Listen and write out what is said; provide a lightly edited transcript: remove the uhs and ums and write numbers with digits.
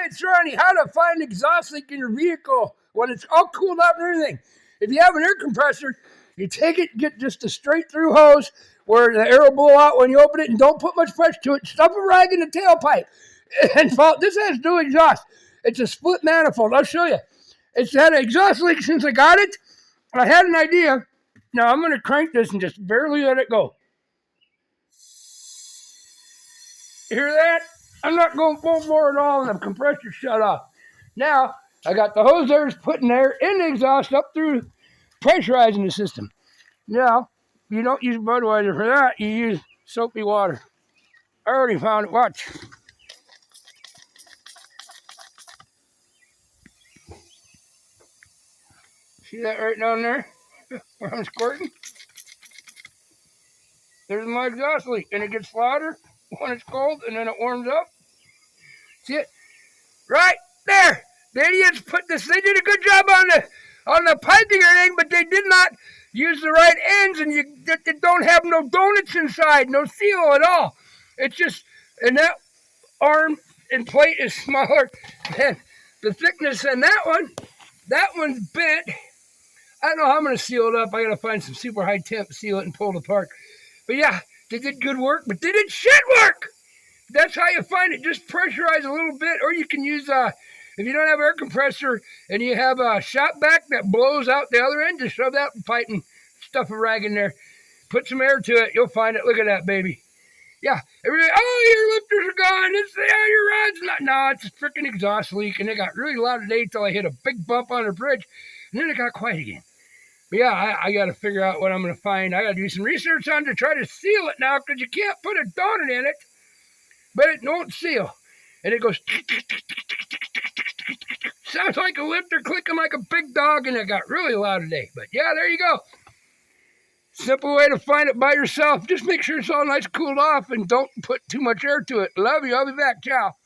it's Ronnie. How to find exhaust leak in your vehicle when it's all cooled out and everything. If you have an air compressor, you take it, get just a straight through hose where the air will blow out when you open it, and don't put much pressure to it. Stuff a rag in the tailpipe. And this has no exhaust. It's a split manifold. I'll show you. It's had an exhaust leak since I got it. I had an idea. Now I'm going to crank this and just barely let it go. You hear that? I'm not going full bore at all, and the compressor shut off. Now, I got the hose there putting air in the exhaust up through pressurizing the system. Now, you don't use Budweiser for that. You use soapy water. I already found it. Watch. See that right down there where I'm squirting? There's my exhaust leak, and it gets louder when it's cold, and then it warms up. See it? Right there. The idiots put this. They did a good job on the piping or anything, but they did not use the right ends, and you don't have no donuts inside, no seal at all. It's just, and that arm and plate is smaller than the thickness, and that one's bent. I don't know how I'm going to seal it up. I got to find some super high temp, seal it, and pull it apart. But yeah, they did good work, but they did shit work. That's how you find it. Just pressurize a little bit, or you can use, if you don't have an air compressor and you have a shop vac that blows out the other end, just shove that pipe and stuff a rag in there. Put some air to it. You'll find it. Look at that, baby. Yeah. Everybody, your lifters are gone. Your rod's not. No, it's a freaking exhaust leak, and it got really loud today until I hit a big bump on the bridge, and then it got quiet again. But yeah, I got to figure out what I'm going to find. I got to do some research on to try to seal it now, because you can't put a donut in it, but it won't seal. And it goes, sounds like a lifter clicking like a big dog, and it got really loud today. But yeah, there you go. Simple way to find it by yourself. Just make sure it's all nice cooled off, and don't put too much air to it. Love you. I'll be back. Ciao.